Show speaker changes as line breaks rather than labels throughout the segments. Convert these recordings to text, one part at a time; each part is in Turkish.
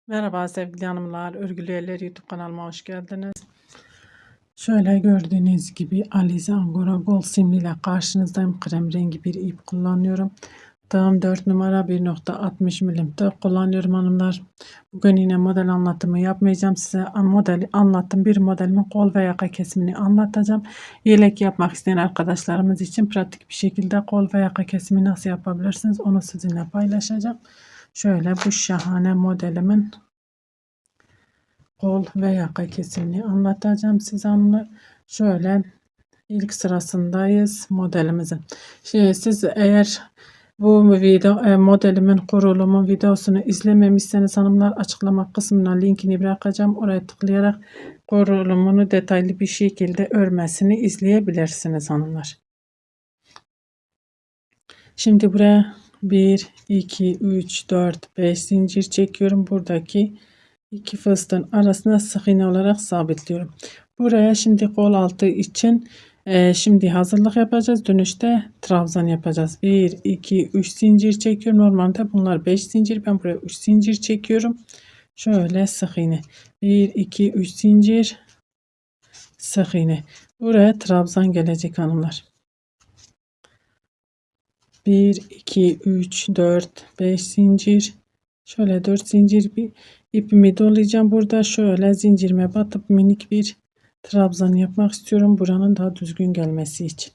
Merhaba sevgili hanımlar, Örgülü Eller YouTube kanalıma hoş geldiniz. Şöyle gördüğünüz gibi Alize Angora Gold simli ile karşınızdayım. Krem rengi bir ip kullanıyorum. Tığım 4 numara 1.60 milim tığ kullanıyorum hanımlar. Bugün yine model anlatımı yapmayacağım. Size modeli anlattım. Bir modelimin kol ve yaka kesimini anlatacağım. Yelek yapmak isteyen arkadaşlarımız için pratik bir şekilde kol ve yaka kesimi nasıl yapabilirsiniz onu sizinle paylaşacağım. Şöyle bu şahane modelimin kol ve yaka kesimini anlatacağım size hanımlar. Şöyle ilk sırasındayız modelimizin. Şimdi siz eğer bu video modelimin kurulumu videosunu izlememişseniz hanımlar açıklama kısmına linkini bırakacağım. Oraya tıklayarak kurulumunu detaylı bir şekilde örmesini izleyebilirsiniz hanımlar. Şimdi buraya 1 2 3 4 5 zincir çekiyorum. Buradaki iki fıstığın arasına sık iğne olarak sabitliyorum. Buraya şimdi kol altı için şimdi hazırlık yapacağız. Dönüşte trabzan yapacağız. 1 2 3 zincir çekiyorum. Normalde bunlar 5 zincir. Ben buraya 3 zincir çekiyorum. Şöyle sık iğne. 1 2 3 zincir sık iğne. Buraya trabzan gelecek hanımlar. 1 2 3 4 5 zincir. Şöyle 4 zincir bir ipimi dolayacağım. Burada şöyle zincirime batıp minik bir trabzan yapmak istiyorum. Buranın daha düzgün gelmesi için.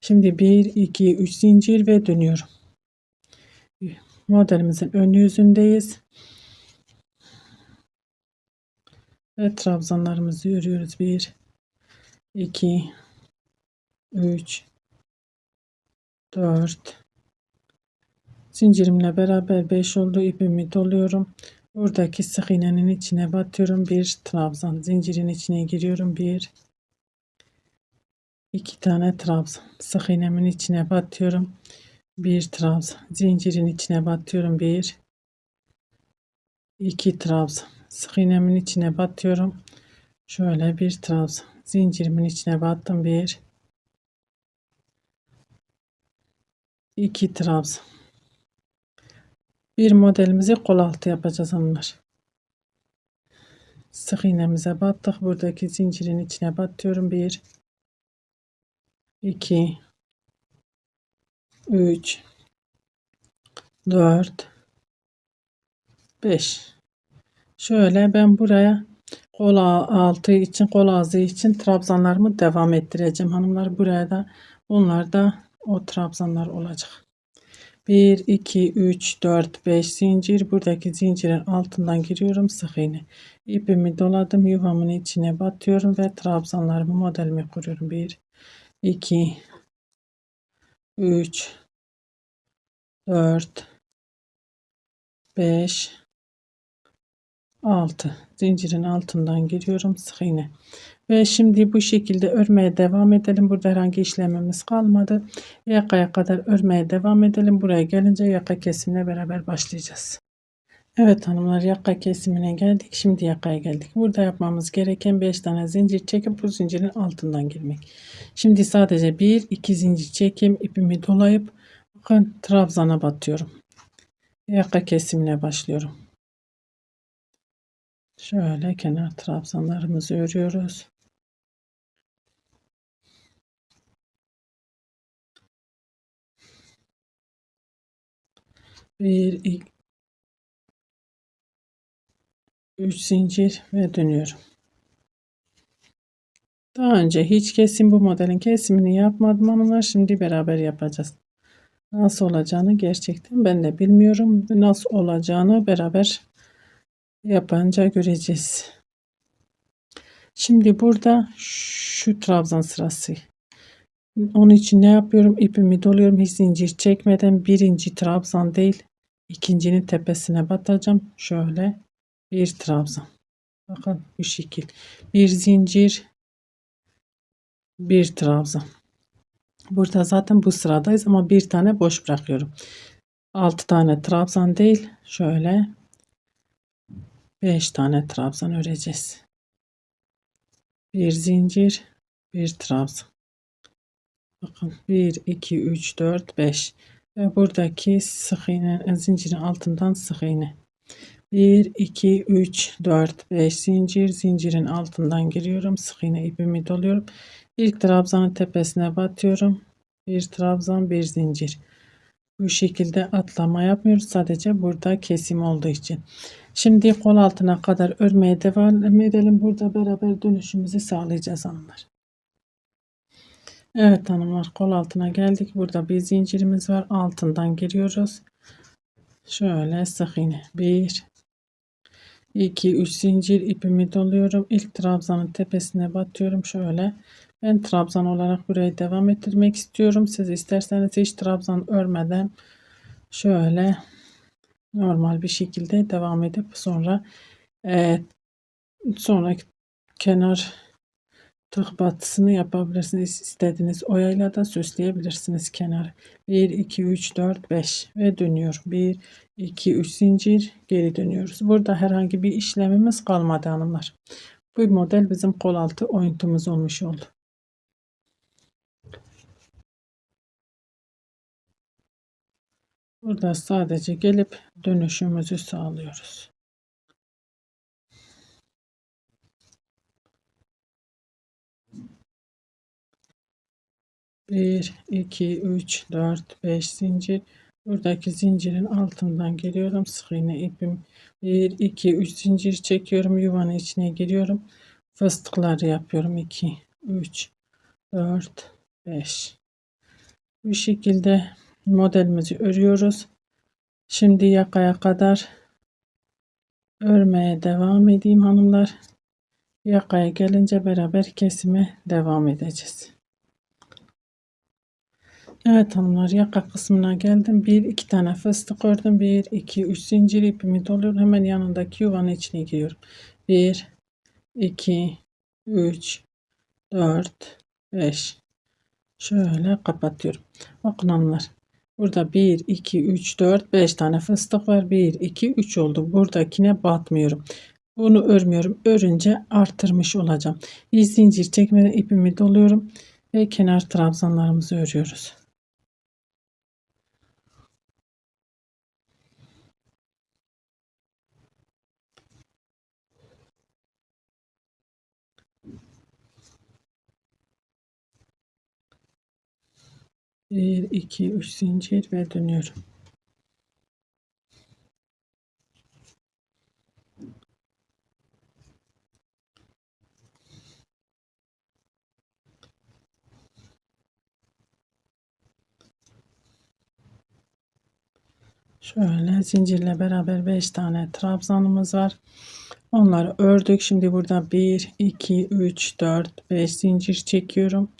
Şimdi 1 2 3 zincir ve dönüyorum. Modelimizin ön yüzündeyiz. Ve trabzanlarımızı örüyoruz. 1 2 3 4 zincirimle beraber 5 oldu. İpimi doluyorum. Buradaki sık iğnenin içine batıyorum. Bir trabzan. Zincirin içine giriyorum. 1 2 tane trabzan. Sık iğnemin içine batıyorum. Bir trabzan. Zincirin içine batıyorum. 1 2 trabzan. Sık iğnemin içine batıyorum. Şöyle bir trabzan. Zincirimin içine battım. 1 2 trabzan. Bir modelimizi kol altı yapacağız hanımlar. Sık iğnemize battık. Buradaki zincirin içine batıyorum. 1 2 3 4 5. Şöyle ben buraya kol altı için, kol ağzı için trabzanlarımı devam ettireceğim hanımlar. Buraya da bunlar da o trabzanlar olacak. 1 2 3 4 5 zincir. Buradaki zincirin altından giriyorum. Sık iğne. İpimi doladım. Yuvamın içine batıyorum ve trabzanlarımı modelimi kuruyorum. 1 2 3 4 5 6 zincirin altından giriyorum. Sık iğne. Ve şimdi bu şekilde örmeye devam edelim. Burada herhangi işlemimiz kalmadı. Yakaya kadar örmeye devam edelim. Buraya gelince yaka kesimine beraber başlayacağız. Evet hanımlar, yaka kesimine geldik. Şimdi yakaya geldik. Burada yapmamız gereken 5 tane zincir çekip bu zincirin altından girmek. Şimdi sadece 1 2 zincir çekeyim. İpimi dolayıp bakın trabzana batıyorum. Yaka kesimine başlıyorum. Şöyle kenar trabzanlarımızı örüyoruz. Bir, iki, 3 zincir ve dönüyorum. Daha önce hiç kesim bu modelin kesimini yapmadım ama şimdi beraber yapacağız. Nasıl olacağını gerçekten ben de bilmiyorum. Nasıl olacağını beraber yapınca göreceğiz. Şimdi burada şu trabzan sırası. Onun için ne yapıyorum? İpimi doluyorum. Hiç zincir çekmeden birinci trabzan değil, ikincinin tepesine batacağım. Şöyle bir trabzan. Bakın bu şekil. Bir zincir, bir trabzan. Burada zaten bu sıradayız ama bir tane boş bırakıyorum. 6 tane trabzan değil, şöyle 5 tane trabzan öreceğiz. Bir zincir, bir trabzan. Bakın 1 2 3 4 5 ve buradaki sık iğne zincirin altından sık iğne. 1 2 3 4 5 zincir, zincirin altından giriyorum, sık iğne ipimi doluyorum, ilk trabzanın tepesine batıyorum, bir trabzan, bir zincir. Bu şekilde atlama yapmıyoruz, sadece burada kesim olduğu için. Şimdi kol altına kadar örmeye devam edelim. Burada beraber dönüşümüzü sağlayacağız hanımlar. Evet hanımlar, kol altına geldik. Burada bir zincirimiz var, altından giriyoruz. Şöyle sık iğne 1 2 3 zincir, ipimi doluyorum, ilk trabzanın tepesine batıyorum. Şöyle ben trabzan olarak burayı devam ettirmek istiyorum. Siz isterseniz hiç trabzan örmeden şöyle normal bir şekilde devam edip sonra sonraki kenar tık batısını yapabilirsiniz. İstediğiniz oyayla da süsleyebilirsiniz kenarı. 1 2 3 4 5 ve dönüyorum. 1 2 3 zincir, geri dönüyoruz. Burada herhangi bir işlemimiz kalmadı hanımlar. Bu model bizim kol altı oyuntumuz olmuş oldu. Burada sadece gelip dönüşümüzü sağlıyoruz. Bir, iki, üç, dört, beş zincir. Buradaki zincirin altından geliyorum. Sık iğne ipim. 1, 2, 3 zincir çekiyorum. Yuvanın içine giriyorum. Fıstıkları yapıyorum. 2, 3, 4, 5. Bu şekilde modelimizi örüyoruz. Şimdi yakaya kadar örmeye devam edeyim hanımlar. Yakaya gelince beraber kesime devam edeceğiz. Evet hanımlar, yaka kısmına geldim. Bir iki tane fıstık ördüm. 1 2 3 zincir, ipimi doluyorum. Hemen yanındaki yuvanın içine giriyorum. 1 2 3 4 5. Şöyle kapatıyorum. Bakın hanımlar. Burada 1 2 3 4 5 tane fıstık var. 1 2 3 oldu. Buradakine batmıyorum. Bunu örmüyorum. Örünce artırmış olacağım. Bir zincir çekmeden ipimi doluyorum ve kenar trabzanlarımızı örüyoruz. 1 2 3 zincir ve dönüyorum. Şöyle zincirle beraber 5 tane trabzanımız var. Onları ördük. Şimdi burada 1 2 3 4 5 zincir çekiyorum.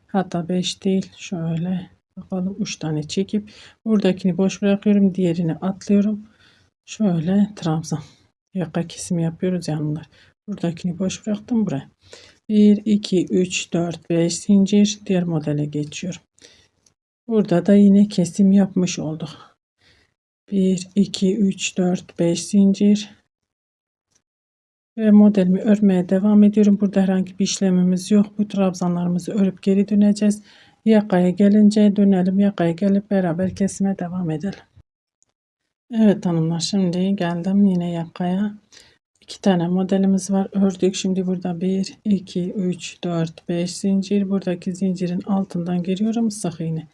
Hatta 5 değil, şöyle bakalım, 3 tane çekip buradakini boş bırakıyorum, diğerini atlıyorum. Şöyle trabzan yaka kesimi yapıyoruz yanlar. Buradakini boş bıraktım buraya. 1 2 3 4 5 zincir, diğer modele geçiyorum. Burada da yine kesim yapmış olduk. 1 2 3 4 5 zincir ve modelimi örmeye devam ediyorum. Burada herhangi bir işlemimiz yok. Bu trabzanlarımızı örüp geri döneceğiz. Yakaya gelince dönelim. Yakaya gelip beraber kesime devam edelim. Evet hanımlar, şimdi geldim yine yakaya. 2 tane modelimiz var. Ördük. Şimdi burada 1 2 3 4 5 zincir. Buradaki zincirin altından giriyorum. Sık iğne.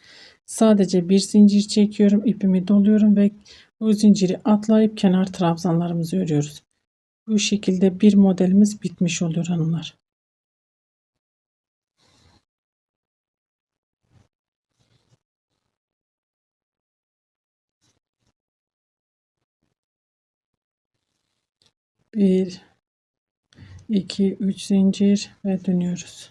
Sadece bir zincir çekiyorum. İpimi doluyorum ve bu zinciri atlayıp kenar trabzanlarımızı örüyoruz. Bu şekilde bir modelimiz bitmiş oluyor hanımlar. Bir, iki, üç zincir ve dönüyoruz.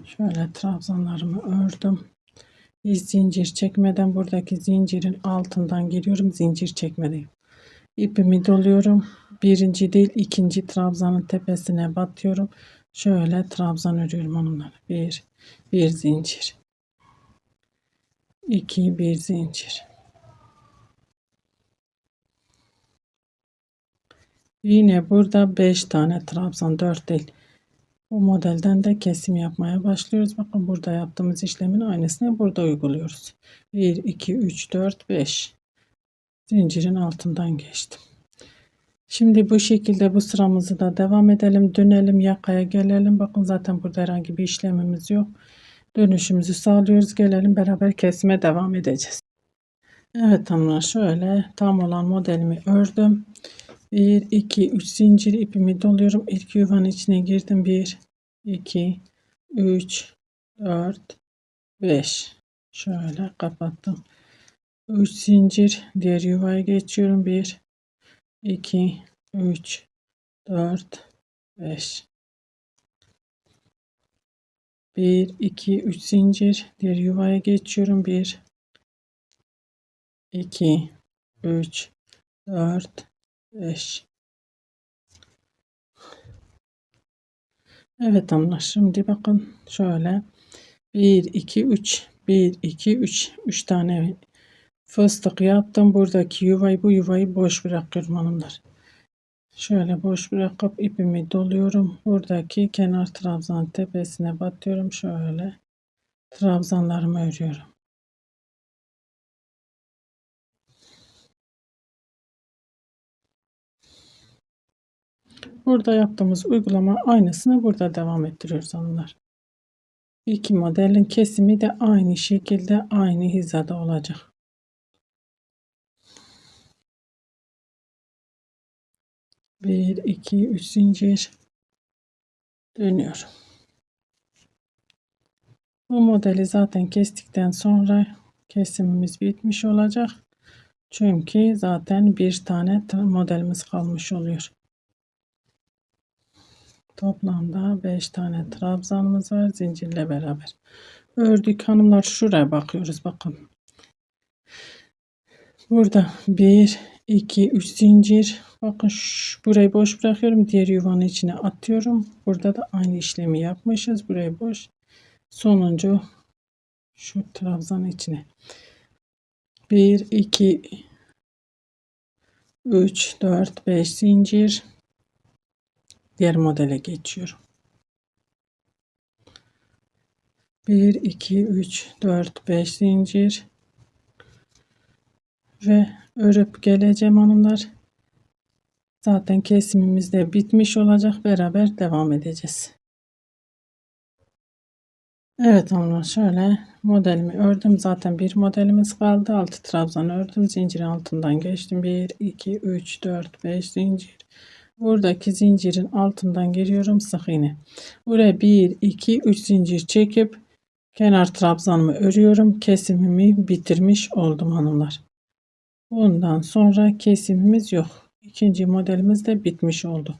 Şöyle trabzanlarımı ördüm. Bir zincir çekmeden buradaki zincirin altından giriyorum. Zincir çekmedeyim. İpimi doluyorum. Birinci değil, ikinci trabzanın tepesine batıyorum. Şöyle trabzan örüyorum onları. Bir zincir. 2 bir zincir. Yine burada 5 tane trabzan, 4 değil. Bu modelden de kesim yapmaya başlıyoruz. Bakın burada yaptığımız işlemin aynısını burada uyguluyoruz. 1, 2, 3, 4, 5. Zincirin altından geçtim. Şimdi bu şekilde bu sıramızı da devam edelim. Dönelim, yakaya gelelim. Bakın zaten burada herhangi bir işlemimiz yok. Dönüşümüzü sağlıyoruz. Gelelim beraber kesime devam edeceğiz. Evet hanımlar, şöyle tam olan modelimi ördüm. 1, 2, 3 zincir ipimi doluyorum. İlk yuvanın içine girdim. 1, 2, 3, 4, 5. Şöyle kapattım. 3 zincir diğer yuvaya geçiyorum. 1, 2, 3, 4, 5. 1, 2, 3 zincir diğer yuvaya geçiyorum. 1, 2, 3, 4, 5. Evet hanımlar, şimdi bakın şöyle 1, 2, 3, 1, 2, 3, 3 tane fıstık yaptım. Buradaki yuvayı, bu yuvayı boş bırakıyorum hanımlar. Şöyle boş bırakıp ipimi doluyorum. Buradaki kenar trabzan tepesine batıyorum. Şöyle trabzanlarımı örüyorum. Burada yaptığımız uygulama aynısını burada devam ettiriyoruz hanımlar. İki modelin kesimi de aynı şekilde aynı hizada olacak. 1, 2, 3 zincir dönüyorum. Bu modeli zaten kestikten sonra kesimimiz bitmiş olacak. Çünkü zaten bir tane modelimiz kalmış oluyor. Toplamda 5 tane trabzanımız var zincirle beraber. Ördük hanımlar, şuraya bakıyoruz bakın. Burada 1, 2, 3 zincir. Bakın burayı boş bırakıyorum. Diğer yuvanın içine atıyorum. Burada da aynı işlemi yapmışız. Burayı boş. Sonuncu şu trabzanın içine. 1, 2, 3, 4, 5 zincir. Diğer modele geçiyorum. 1, 2, 3, 4, 5 zincir. Ve örüp geleceğim hanımlar. Zaten kesimimiz de bitmiş olacak. Beraber devam edeceğiz. Evet hanımlar, şöyle modelimi ördüm. Zaten bir modelimiz kaldı. 6 trabzan ördüm. Zincirin altından geçtim. 1, 2, 3, 4, 5 zincir. Buradaki zincirin altından giriyorum. Sık iğne. Buraya 1, 2, 3 zincir çekip kenar trabzanımı örüyorum. Kesimimi bitirmiş oldum hanımlar. Bundan sonra kesimimiz yok. İkinci modelimiz de bitmiş oldu.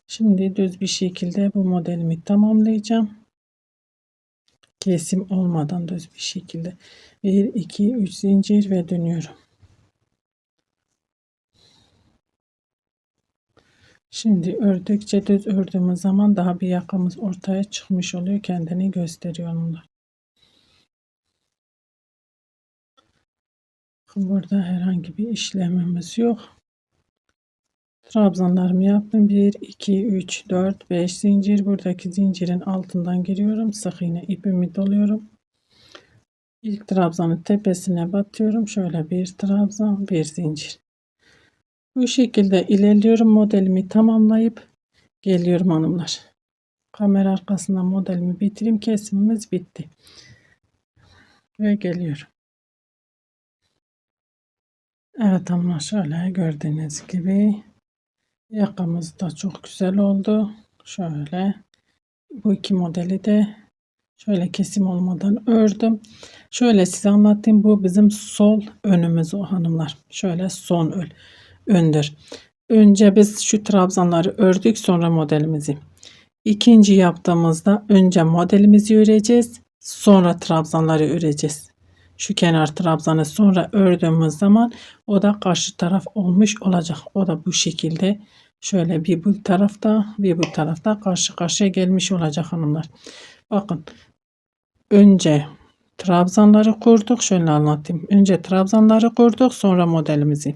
Şimdi düz bir şekilde bu modelimi tamamlayacağım. Kesim olmadan düz bir şekilde 1, 2, 3 zincir ve dönüyorum. Şimdi ördükçe düz ördüğümüz zaman daha bir yakamız ortaya çıkmış oluyor. Kendini gösteriyor onlar. Burada herhangi bir işlemimiz yok. Trabzanlarımı yaptım. 1, 2, 3, 4, 5 zincir. Buradaki zincirin altından giriyorum. Sık iğne ipimi doluyorum. İlk trabzanın tepesine batıyorum. Şöyle bir trabzan, bir zincir. Bu şekilde ilerliyorum. Modelimi tamamlayıp geliyorum hanımlar. Kamera arkasından modelimi bitireyim. Kesimimiz bitti. Ve geliyorum. Evet hanımlar, şöyle gördüğünüz gibi yakamız da çok güzel oldu. Şöyle bu iki modeli de şöyle kesim olmadan ördüm. Şöyle size anlatayım. Bu bizim sol önümüz o hanımlar. Şöyle son öndür. Önce biz şu trabzanları ördük, sonra modelimizi. İkinci yaptığımızda önce modelimizi öreceğiz. Sonra trabzanları öreceğiz. Şu kenar trabzanı sonra ördüğümüz zaman o da karşı taraf olmuş olacak. O da bu şekilde şöyle bir bu tarafta bir bu tarafta karşı karşıya gelmiş olacak hanımlar. Bakın, önce trabzanları kurduk. Şöyle anlatayım. Önce trabzanları kurduk, sonra modelimizi.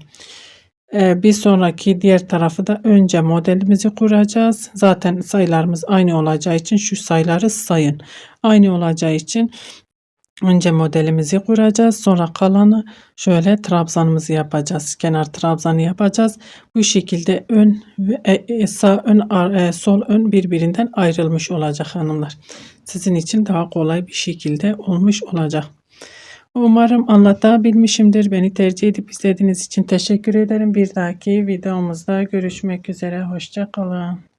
Bir sonraki diğer tarafı da önce modelimizi kuracağız. Zaten sayılarımız aynı olacağı için şu sayıları sayın. Aynı olacağı için önce modelimizi kuracağız. Sonra kalanı şöyle trabzanımızı yapacağız. Kenar trabzanı yapacağız. Bu şekilde ön ve sağ ön sol ön birbirinden ayrılmış olacak hanımlar. Sizin için daha kolay bir şekilde olmuş olacak. Umarım anlatabilmişimdir. Beni tercih edip izlediğiniz için teşekkür ederim. Bir dahaki videomuzda görüşmek üzere. Hoşça kalın.